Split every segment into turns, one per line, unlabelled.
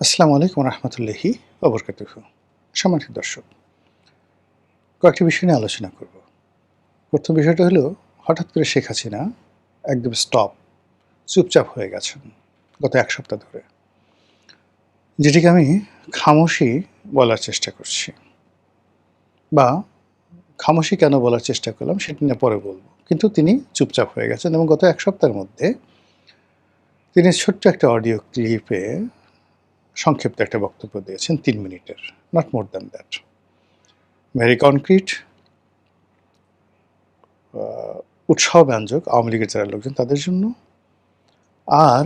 আসসালামু আলাইকুম রহমতুল্লাহি ওবরকাতুহু। সম্মানিত দর্শক, কয়েকটি বিষয় নিয়ে আলোচনা করব। প্রথম বিষয়টা হলো, হঠাৎ করে শেখ হাসিনা একদম চুপচাপ হয়ে গেছেন গত ১ সপ্তাহ ধরে। যেটিকে আমি খামোশি বলার চেষ্টা করছি, বা খামোশি কেন বলার চেষ্টা করলাম সেটা নিয়ে পরে বলব। কিন্তু তিনি চুপচাপ হয়ে গেছেন এবং গত ১ সপ্তাহের মধ্যে তিনি ছোট্ট একটা অডিও ক্লিপে সংক্ষিপ্ত একটা বক্তব্য দিয়েছেন ৩ মিনিটের, not more than that. Very concrete, উৎসাহব্যঞ্জক আওয়ামী লীগের যারা লোকজন তাদের জন্য, আর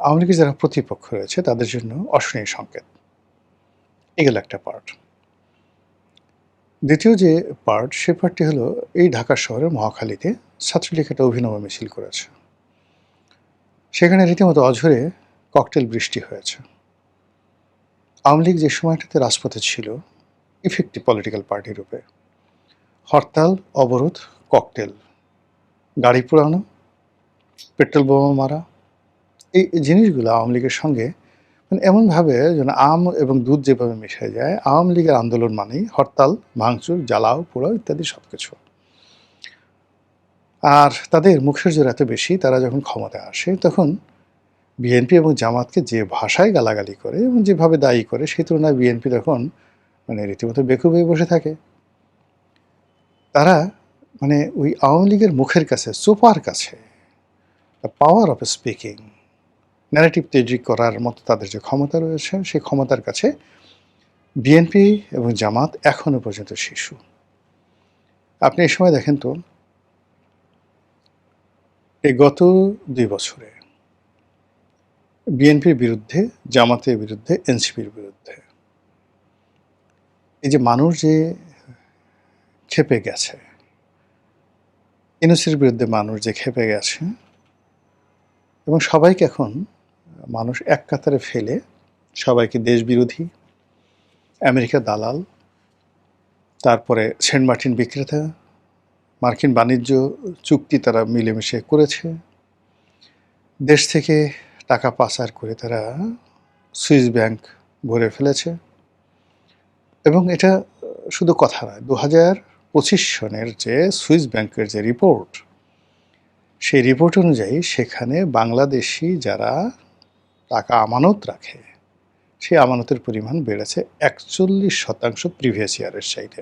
আওয়ামী লীগের যারা প্রতিপক্ষ রয়েছে তাদের জন্য অশনি সংকেত। এগুলো একটা পার্ট। দ্বিতীয় যে পার্ট, সে পার্টটি হলো, এই ঢাকা শহরের মহাখালীতে ছাত্রলীগ একটা অভিনব মিছিল করেছে। সেখানে রীতিমতো অঝরে ককটেল বৃষ্টি হয়েছে। আওয়ামী লীগ যে সময়টাতে রাজপথে ছিল ইফেক্টিভ পলিটিক্যাল পার্টি রূপে, হরতাল, অবরোধ, ককটেল, গাড়ি পোড়ানো, পেট্রোল বোমা মারা, এই জিনিসগুলো আওয়ামী লীগের সঙ্গে মানে এমনভাবে যেন আম এবং দুধ যেভাবে মিশে যায়, আওয়ামী লীগের আন্দোলন মানেই হরতাল, ভাঙচুর, জ্বালাও পোড়াও ইত্যাদি সব কিছু। আর তাদের মুখের জোর এত বেশি, তারা যখন ক্ষমতায় আসে তখন বিএনপি এবং জামাতকে যে ভাষায় গালাগালি করে এবং যেভাবে দায়ী করে, সেই তুলনায় বিএনপি তখন মানে রীতিমতো বেকুব হয়ে বসে থাকে। তারা মানে ওই আওয়ামী লীগের মুখের কাছে, সোফার কাছে, the power of speaking, narrative তৈরি করার মতো তাদের যে ক্ষমতা রয়েছে, সেই ক্ষমতার কাছে বিএনপি এবং জামাত এখনও পর্যন্ত শিশু। আপনি এই সময় দেখেন তো, এই গত ২ বছরে বিএনপির বিরুদ্ধে, জামাতের বিরুদ্ধে, এনসিপির বিরুদ্ধে এই যে মানুষ যে ক্ষেপে গেছে, ইউনূসের বিরুদ্ধে মানুষ যে ক্ষেপে গেছে, এবং সবাইকে এখন মানুষ এক কাতারে ফেলে সবাইকে দেশবিরোধী, আমেরিকা দালাল, তারপরে সেন্ট মার্টিন বিক্রেতা, মার্কিন বাণিজ্য চুক্তি তারা মিলেমিশে করেছে, দেশ থেকে টাকা পাচার করে তারা সুইস ব্যাংক ভরে ফেলেছে। এবং এটা শুধু কথা নয়, ২০২৫ সনের যে সুইস ব্যাংকের যে রিপোর্ট, সেই রিপোর্ট অনুযায়ী সেখানে বাংলাদেশি যারা টাকা আমানত রাখে, সেই আমানতের পরিমাণ বেড়েছে ৪১% প্রিভিয়াস ইয়ারের চাইতে।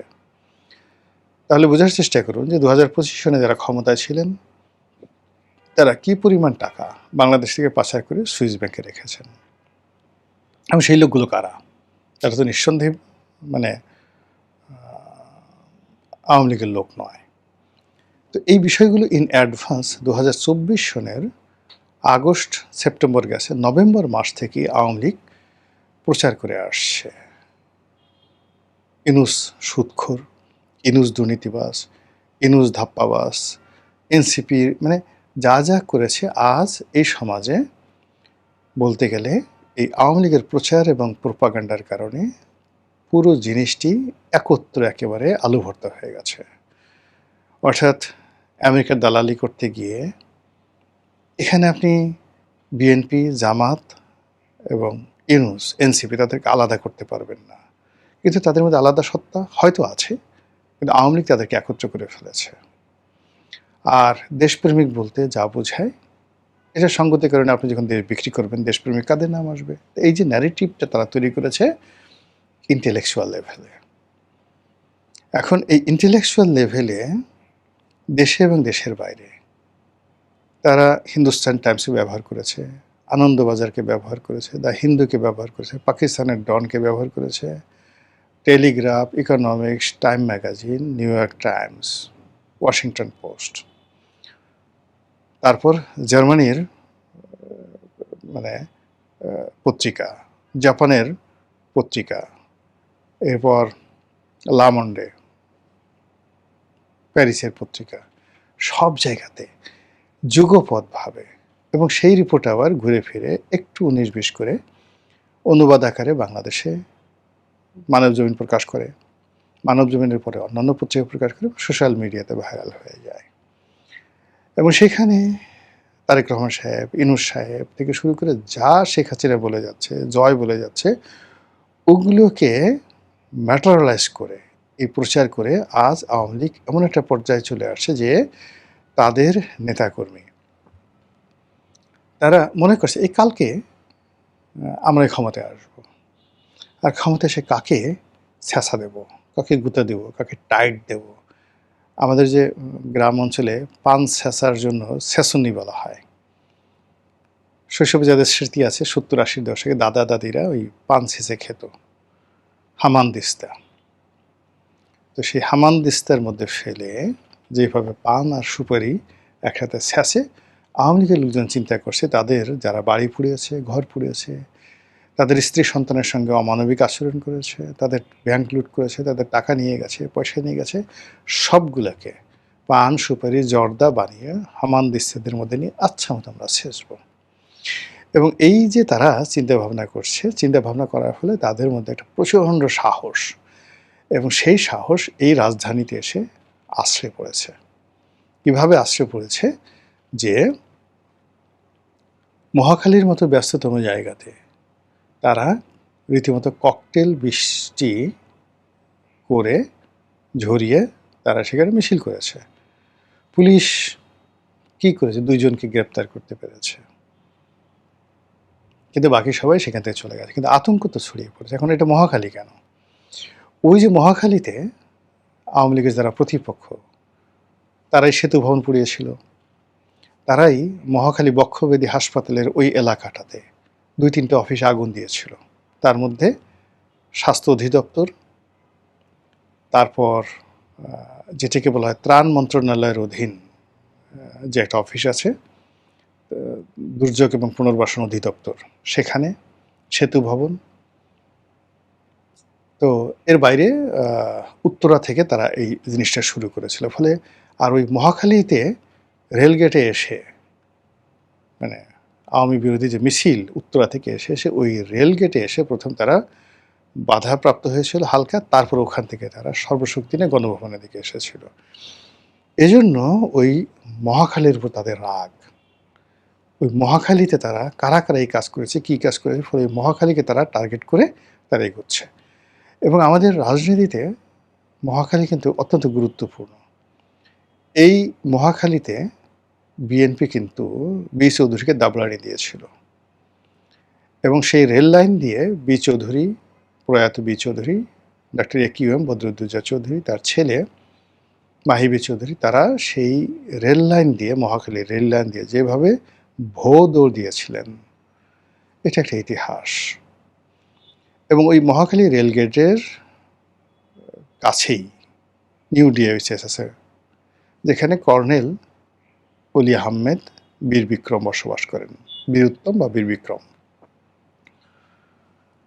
তাহলে বোঝার চেষ্টা করুন যে ২০২৫ সনে যারা ক্ষমতায় ছিলেন তারা কি পরিমাণ টাকা বাংলাদেশ থেকে পাচার করে সুইস ব্যাংকে রেখেছেন, এবং সেই লোকগুলো কারা? তারা তো নিঃসন্দেহে মানে আওয়ামী লীগের লোক নয়। তো এই বিষয়গুলো ইন অ্যাডভান্স ২০২৪ সনের আগস্ট সেপ্টেম্বর গেছে, নভেম্বর মাস থেকে আওয়ামী লীগ প্রচার করে আসছে। ইনুস সুদখোর, ইনুস দুর্নীতিবাজ, ইনুস ধাপ্পাবাজ, এনসিপির মানে যা যা করেছে, আজ এই সমাজে বলতে গেলে এই আওয়ামী লীগের প্রচার এবং প্রোপাগান্ডার কারণে পুরো জিনিসটি একত্র একেবারে আলু ভর্তা হয়ে গেছে। অর্থাৎ আমেরিকার দালালি করতে গিয়ে এখানে আপনি বিএনপি, জামাত এবং ইউনূস, এনসিপি তাদেরকে আলাদা করতে পারবেন না। কিন্তু তাদের মধ্যে আলাদা সত্তা হয়তো আছে, কিন্তু আওয়ামী লীগ তাদেরকে একত্র করে ফেলেছে। আর দেশপ্রেমিক বলতে যা বোঝায়, এটা সঙ্গতির কারণে আপনি যখন দেশ বিক্রি করবেন, দেশপ্রেমিক কাদের নাম আসবে? এই যে ন্যারেটিভটা তারা তৈরি করেছে ইন্টেলেকচুয়াল লেভেলে। এখন এই ইন্টেলেকচুয়াল লেভেলে দেশে এবং দেশের বাইরে তারা হিন্দুস্তান টাইমসকে ব্যবহার করেছে, আনন্দবাজারকে ব্যবহার করেছে, দ্য হিন্দুকে ব্যবহার করেছে, পাকিস্তানের ডনকে ব্যবহার করেছে, Telegraph, economics, time magazine, new York Times, Washington post, তারপর জার্মানির মানে পত্রিকা, জাপানের পত্রিকা, এরপর লামন্ডে, প্যারিসের পত্রিকা, সব জায়গাতে যুগপৎভাবে, এবং সেই রিপোর্ট আবার ঘুরে ফিরে একটু ১৯-২০ করে অনুবাদ আকারে বাংলাদেশে মানবজমিন প্রকাশ করে, মানবজমিনের পরে অন্যান্য পত্রিকা প্রকাশ করে, সোশ্যাল মিডিয়াতে ভাইরাল হয়ে যায়। এবং সেখানে তারেক রহমান সাহেব, ইনুস সাহেব থেকে শুরু করে যা শেখ হাসিনা বলে যাচ্ছে, জয় বলে যাচ্ছে, ওগুলোকে ম্যাটেরিয়ালাইজ করে, এই প্রচার করে আজ আওয়ামী লীগ এমন একটা পর্যায়ে চলে আসছে যে তাদের নেতাকর্মী তারা মনে করছে এই কালকে আমরা ক্ষমতায় আসব, আর ক্ষমতায় এসে কাকে ছ্যাঁচা দেব, কাকে গুঁতা দেব, কাকে টাইট দেব। আমাদের যে গ্রাম অঞ্চলে পান ছ্যাঁচার জন্য ছেঁচুনি বলা হয়, শৈশবে যাদের স্মৃতি আছে 70-80 দশকে দাদা দাদিরা ওই পান ছেঁচে খেত, হামান দিস্তা। তো সেই হামান দিস্তার মধ্যে ফেলে যেভাবে পান আর সুপারি একসাথে ছ্যাঁচে আওয়ামী লীগের লোকজন চিন্তা করছে তাদের যারা বাড়ি পুড়িয়েছে, ঘর পুড়িয়েছে, তাদের স্ত্রী সন্তানের সঙ্গে অমানবিক আচরণ করেছে, তাদের ব্যাংক লুট করেছে, তাদের টাকা নিয়ে গেছে, পয়সা নিয়ে গেছে, সবগুলোকে পান সুপারি জর্দা বানিয়ে হামান দিস্তাদের মধ্যে নিয়ে আচ্ছা মতো আমরা ছেঁচব। এবং এই যে তারা চিন্তাভাবনা করছে, চিন্তাভাবনা করার ফলে তাদের মধ্যে একটা প্রচণ্ড সাহস, এবং সেই সাহস এই রাজধানীতে এসে আশ্রয় পড়েছে। কিভাবে আশ্রয় পড়েছে? যে মহাখালীর মতো ব্যস্ততম জায়গাতে তারা রীতিমতো ককটেল বৃষ্টি করে ঝরিয়ে তারা সেখানে মিছিল করেছে। পুলিশ কি করেছে? 2 জনকে গ্রেপ্তার করতে পেরেছে, কিন্তু বাকি সবাই সেখান থেকে চলে গেছে। কিন্তু আতঙ্ক তো ছড়িয়ে পড়েছে। এখন এটা মহাখালী কেন? ওই যে মহাখালীতে আওয়ামী লীগের যারা প্রতিপক্ষ তারাই সেতু ভবন পুড়িয়েছিল, তারাই মহাখালী বক্ষব্যাধি হাসপাতালের ওই এলাকাটাতে 2-3টে অফিসে আগুন দিয়েছিল। তার মধ্যে স্বাস্থ্য অধিদপ্তর, তারপর যেটাকে বলা হয় ত্রাণ মন্ত্রণালয়ের অধীন যে একটা অফিস আছে, দুর্যোগ এবং পুনর্বাসন অধিদপ্তর, সেখানে সেতু ভবন। তো এর বাইরে উত্তরা থেকে তারা এই জিনিসটা শুরু করেছিল। ফলে আর ওই মহাখালীতে রেলগেটে এসে, মানে আওয়ামী বিরোধী যে মিছিল উত্তরা থেকে এসে ওই রেলগেটে এসে প্রথম তারা বাধাপ্রাপ্ত হয়েছিল হালকা, তারপর ওখান থেকে তারা সর্বশক্তি নিয়ে গণভবনের দিকে এসেছিল। এজন্য ওই মহাখালীর উপর তাদের রাগ। ওই মহাখালীতে তারা কারা কারা এই কাজ করেছে, কী কাজ করেছে, ফলে ওই মহাখালীকে তারা টার্গেট করে তারা এগোচ্ছে। এবং আমাদের রাজনীতিতে মহাখালী কিন্তু অত্যন্ত গুরুত্বপূর্ণ। এই মহাখালীতে বিএনপি কিন্তু বি চৌধুরীকে দাবলানি দিয়েছিল, এবং সেই রেল লাইন দিয়ে বি চৌধুরী, প্রয়াত B Chowdhury, doctor AQM Badruddoza Chowdhury, তার ছেলে মাহিবি চৌধুরী, তারা সেই রেল লাইন দিয়ে, মহাখালী রেল লাইন দিয়ে যেভাবে দৌড় দিয়েছিলেন, এটা একটা ইতিহাস। এবং ওই মহাখালী রেলগেটের কাছেই নিউ ডিএইচএস আছে, যেখানে কর্নেল অলি আহমেদ বীর বিক্রম বসবাস করেন, বীরুত্তম বা বীর বিক্রম।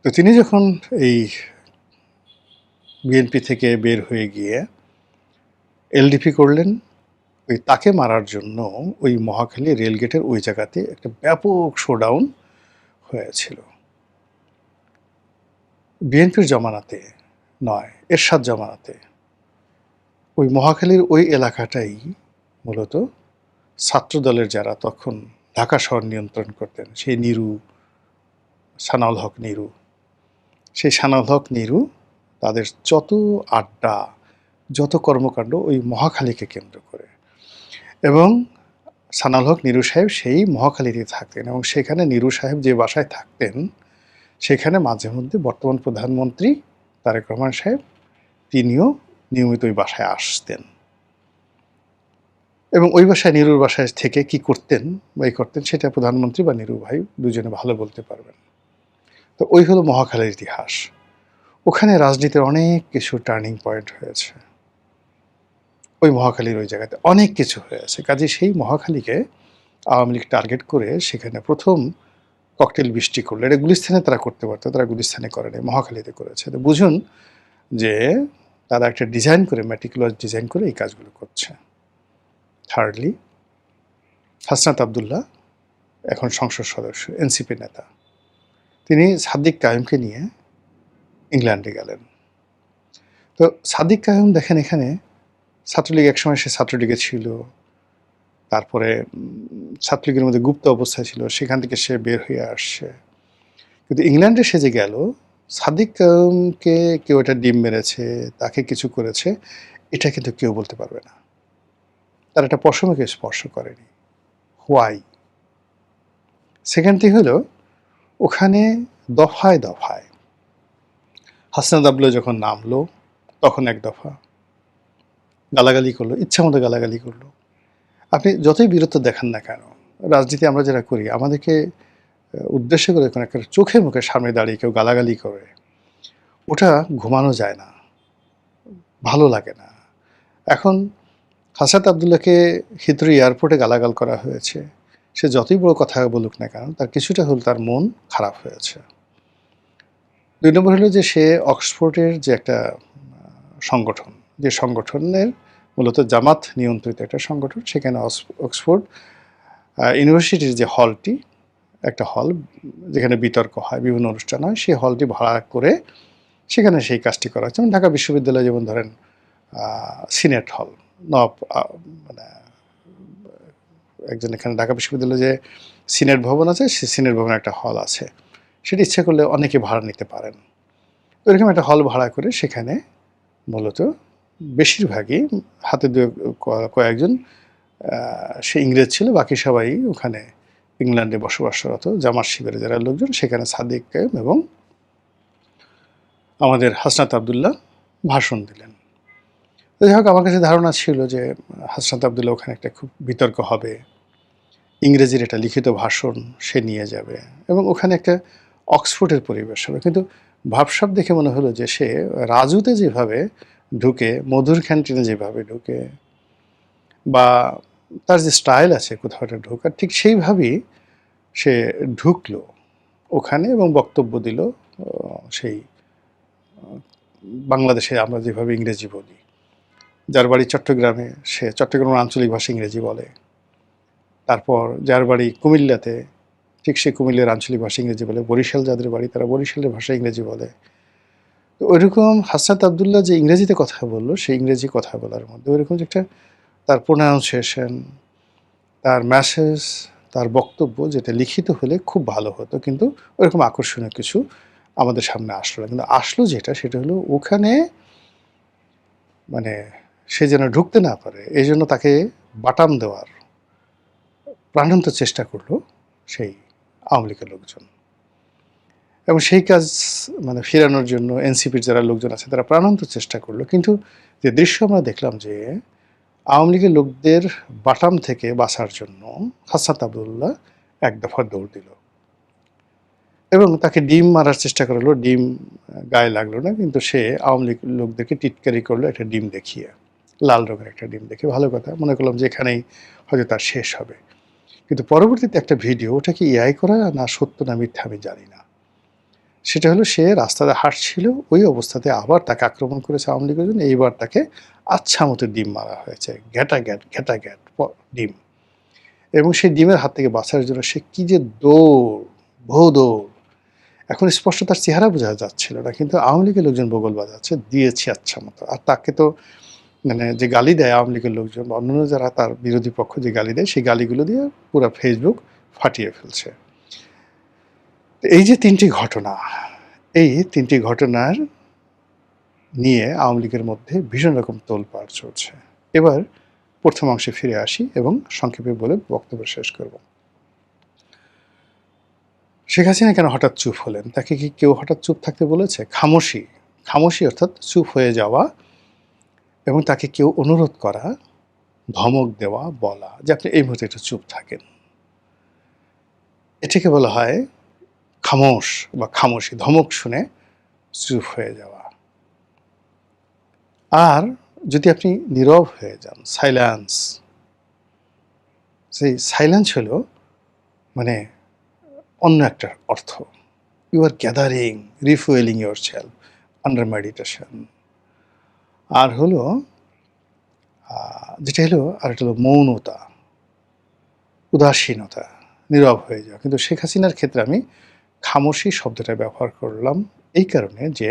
তো তিনি যখন এই বিএনপি থেকে বের হয়ে গিয়ে এলডিপি করলেন, ওই তাকে মারার জন্য ওই মহাখালী রেলগেটের ওই জায়গাতে একটা ব্যাপক শোডাউন হয়েছিল। বিএনপির জমানাতে নয়, এরশাদ জমানাতে ওই মহাখালীর ওই এলাকাটাই মূলত ছাত্রদলের যারা তখন ঢাকা শহর নিয়ন্ত্রণ করতেন, সেই নিরু, সানাউল হক নিরু, সেই সানাউল হক নিরু তাদের যত আড্ডা, যত কর্মকাণ্ড ওই মহাখালীকে কেন্দ্র করে। এবং সানাউল হক নিরু সাহেব সেই মহাখালীতে থাকতেন, এবং সেখানে নিরু সাহেব যে বাসায় থাকতেন সেখানে মাঝে মধ্যে বর্তমান প্রধানমন্ত্রী তারেক রহমান সাহেব তিনিও নিয়মিত ওই বাসায় আসতেন। এবং ওই বাসায়, নিরুর বাসায় থেকে কি করতেন বা এই করতেন সেটা প্রধানমন্ত্রী বা নিরু ভাই দুজনে ভালো বলতে পারবেন। তো ওই হলো মহাখালীর ইতিহাস। ওখানে রাজনীতির অনেক কিছু টার্নিং পয়েন্ট হয়েছে, ওই মহাখালীর ওই জায়গাতে অনেক কিছু হয়েছে। কাজে সেই মহাখালীকে আওয়ামী লীগ টার্গেট করে সেখানে প্রথম ককটেল বৃষ্টি করলো। এটা গুলিস্তানে তারা করতে পারতো, তারা গুলিস্তানে করেনি, মহাখালীতে করেছে। তো বুঝুন যে তারা একটা ডিজাইন করে, ম্যাটিকুলাস ডিজাইন করে এই কাজগুলো করছে। থার্ডলি, হাসনাত আবদুল্লাহ এখন সংসদ সদস্য, এনসিপি নেতা, তিনি সাদিক কায়েমকে নিয়ে ইংল্যান্ডে গেলেন। তো সাদিক কায়েম দেখেন এখানে ছাত্রলীগ, একসময় সে ছাত্রলীগে ছিল, তারপরে ছাত্রলীগের মধ্যে গুপ্ত অবস্থায় ছিল, সেখান থেকে সে বের হয়ে আসছে। কিন্তু ইংল্যান্ডে সে যে গেল, সাদিককে কেউ একটা ডিম মেরেছে, তাকে কিছু করেছে, এটা কিন্তু কেউ বলতে পারবে না। তার একটা পশমকে স্পর্শ করেনি। হোয়াই? সেকেন্ড থিং হলো, ওখানে দফায় দফায় হাসনাত আবদুল্লাহ যখন নামলো তখন এক দফা গালাগালি করলো, ইচ্ছা মতো গালাগালি করলো। আপনি যতই বীরত্ব দেখান না কেন, রাজনীতি আমরা যারা করি, আমাদেরকে উদ্দেশ্য করে কোনো একটা চোখে মুখে সামনে দাঁড়িয়ে কেউ গালাগালি করে, ওটা ঘুমানো যায় না, ভালো লাগে না। এখন হাসনাত আবদুল্লাহকে হিথ্রো এয়ারপোর্টে গালাগাল করা হয়েছে, সে যতই বড় কথা বলুক না কেন, তার কিছুটা হল তার মন খারাপ হয়েছে। 2 নম্বর হলো যে সে অক্সফোর্ডের যে একটা সংগঠন, যে সংগঠনের মূলত জামাত নিয়ন্ত্রিত একটা সংগঠন, সেখানে অক্সফোর্ড ইউনিভার্সিটির যে হলটি, একটা হল যেখানে বিতর্ক হয়, বিভিন্ন অনুষ্ঠান হয়, সেই হলটি ভাড়া করে সেখানে সেই কাজটি করা হচ্ছে। যেমন ঢাকা বিশ্ববিদ্যালয়, যেমন ধরেন সিনেট হল, নব মানে একজন এখানে ঢাকা বিশ্ববিদ্যালয়ে যে সিনেট ভবন আছে, সেই সিনেট ভবনে একটা হল আছে, সেটা ইচ্ছা করলে অনেকে ভাড়া নিতে পারেন। এরকম একটা হল ভাড়া করে সেখানে মূলত বেশিরভাগই হাতে কয়েকজন সে ইংরেজ ছিল, বাকি সবাই ওখানে ইংল্যান্ডে বসবাসরত জামাত শিবিরে যারা লোকজন, সেখানে সাদিক কায়েম এবং আমাদের হাসনাত আবদুল্লাহ ভাষণ দিলেন। যাই হোক, আমার কাছে ধারণা ছিল যে হাসনাত আবদুল্লাহ ওখানে একটা খুব বিতর্ক হবে, ইংরেজির একটা লিখিত ভাষণ সে নিয়ে যাবে এবং ওখানে একটা অক্সফোর্ডের পরিবেশ হবে। কিন্তু ভাবসাব দেখে মনে হলো যে সে রাজুতে যেভাবে ঢুকে, মধুর ক্যান্টিনে যেভাবে ঢুকে, বা তার যে স্টাইল আছে কোথাও একটা ঢোকার, ঠিক সেইভাবেই সে ঢুকলো ওখানে এবং বক্তব্য দিল সেই বাংলাদেশে আমরা যেভাবে ইংরেজি বলি। যার বাড়ি চট্টগ্রামে, সে চট্টগ্রামের আঞ্চলিক ভাষা ইংরেজি বলে। তারপর যার বাড়ি কুমিল্লাতে, ঠিক সে কুমিল্লার আঞ্চলিক ভাষা ইংরেজি বলে। বরিশাল যাদের বাড়ি, তারা বরিশালের ভাষা ইংরেজি বলে। তো ওইরকম হাসনাত আবদুল্লাহ যে ইংরেজিতে কথা বললো, সেই ইংরেজি কথা বলার মধ্যে ওইরকম যে একটা তার প্রোনাউন্সিয়েশন, তার মেসেজ, তার বক্তব্য, যেটা লিখিত হলে খুব ভালো হতো, কিন্তু ওইরকম আকর্ষণীয় কিছু আমাদের সামনে আসলো না। কিন্তু আসলো যেটা, সেটা হলো ওখানে মানে সে যেন ঢুকতে না পারে, এই জন্য তাকে বাটাম দেওয়ার প্রাণান্ত চেষ্টা করলো সেই আওয়ামী লীগের লোকজন। এবং সেই কাজ ফেরানোর জন্য এনসিপির যারা লোকজন আছে তারা প্রাণান্ত চেষ্টা করলো। কিন্তু যে দৃশ্য আমরা দেখলাম, যে আওয়ামী লীগের লোকদের বাটাম থেকে বাঁচার জন্য হাসনাত আবদুল্লাহ এক দফা দৌড় দিল এবং তাকে ডিম মারার চেষ্টা করলো। ডিম গায়ে লাগলো না, কিন্তু সে আওয়ামী লীগ লোকদেরকে টিটকারি করলো একটা ডিম দেখিয়ে, লাল রঙের একটা ডিম দেখে। ভালো কথা, মনে করলাম যে এখানেই হয়তো তার শেষ হবে। কিন্তু পরবর্তীতে একটা ভিডিও, ওটা কি এআই করা না সত্য না মিথ্যা আমি জানি না, সেটা হলো সে রাস্তাতে হাঁটছিল, ওই অবস্থাতে আবার তাকে আক্রমণ করেছে আওয়ামী লীগের জন্য। এইবার তাকে আচ্ছা মতো ডিম মারা হয়েছে, ঘ্যাটা ঘ্যাট ডিম। এবং সেই ডিমের হাত থেকে বাঁচার জন্য সে কি যে দৌড়, বহু দৌড়। এখন স্পষ্ট তার চেহারা বোঝা যাচ্ছিল না, কিন্তু আওয়ামী লীগের লোকজন বগল বাজাচ্ছে, দিয়েছে আচ্ছা মতো। আর তাকে তো যে গালি দেয় আওয়ামী লীগের লোকজন বা অন্যান্য যারা তার বিরোধী পক্ষ যে গালি দেয়, সেই গালিগুলো দিয়ে পুরো ফেসবুক ফাটিয়ে ফেলছে। এই যে 3টি ঘটনা, এই 3টি ঘটনার নিয়ে আওয়ামী লীগের মধ্যে ভীষণ রকম তোলপাড় চলছে। এবার প্রথম অংশে ফিরে আসি এবং সংক্ষেপে বলে বক্তব্য শেষ করব। শেখ হাসিনা কেন হঠাৎ চুপ হলেন? তাকে কি কেউ হঠাৎ চুপ থাকতে বলেছে? খামোশি, খামোশি অর্থাৎ চুপ হয়ে যাওয়া, এবং তাকে কেউ অনুরোধ করা, ধমক দেওয়া, বলা যে আপনি এই মুহূর্তে একটু চুপ থাকেন, এটাকে বলা হয় খামোশ বা খামোশি। ধমক শুনে চুপ হয়ে যাওয়া। আর যদি আপনি নীরব হয়ে যান, সাইলেন্স, সেই সাইলেন্স হলো অন্য একটা অর্থ। You are gathering, refuelling yourself under meditation. আর হলো যেটা হলো, আর একটা হলো মৌনতা, উদাসীনতা, নীরব হয়ে যাওয়া। কিন্তু শেখ হাসিনার ক্ষেত্রে আমি খামোশি শব্দটা ব্যবহার করলাম এই কারণে যে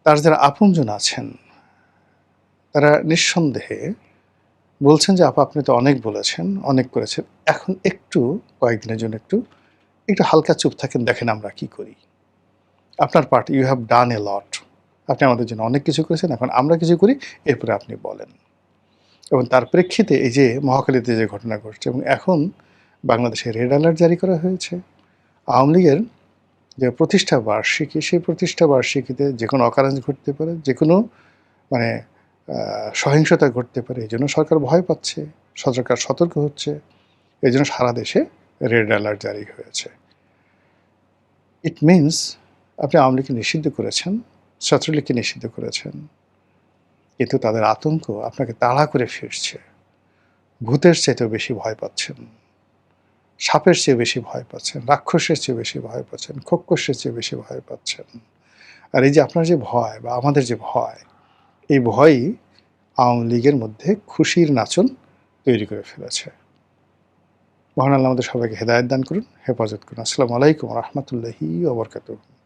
তার যারা আপনজন আছেন, তারা নিঃসন্দেহে বলছেন যে, আপা আপনি তো অনেক বলেছেন, অনেক করেছেন। এখন একটু কয়েকদিনের জন্য একটু হালকা চুপ থাকেন, দেখেন আমরা কি করি। আপনার পার্ট, ইউ হ্যাভ ডান এ লট। আপনি আমাদের জন্য অনেক কিছু করেছেন, এখন আমরা কিছু করি, এরপরে আপনি বলেন। এবং তার প্রেক্ষিতে এই যে মহাখালীতে যে ঘটনা ঘটছে এবং এখন বাংলাদেশে রেড অ্যালার্ট জারি করা হয়েছে। আওয়ামী লীগের যে প্রতিষ্ঠা বার্ষিকী, সেই প্রতিষ্ঠা বার্ষিকীতে যেকোনো অকারেন্স ঘটতে পারে, যেকোনো মানে সহিংসতা ঘটতে পারে। এজন্য সরকার ভয় পাচ্ছে, সরকার সতর্ক হচ্ছে। এজন্য সারা দেশে রেড অ্যালার্ট জারি হয়েছে। ইট মিনস আপনি আওয়ামী লীগকে নিষিদ্ধ করেছেন, ছাত্রলীগকে নিষিদ্ধ করেছেন, কিন্তু তাদের আতঙ্ক আপনাকে তাড়া করে ফিরছে। ভূতের চাইতেও বেশি ভয় পাচ্ছেন, সাপের চেয়ে বেশি ভয় পাচ্ছেন, রাক্ষসের চেয়ে বেশি ভয় পাচ্ছেন, খোক্কসের চেয়ে বেশি ভয় পাচ্ছেন। আর এই যে আপনার যে ভয় বা আমাদের যে ভয়, এই ভয়ই আওয়ামী লীগের মধ্যে খুশির নাচন তৈরি করে ফেলেছে। মহান আল্লাহ আমাদের সবাইকে হেদায়েত দান করুন, হেফাজত করুন। আসসালামু আলাইকুম ওয়া রাহমাতুল্লাহি ওয়া বারাকাতুহু।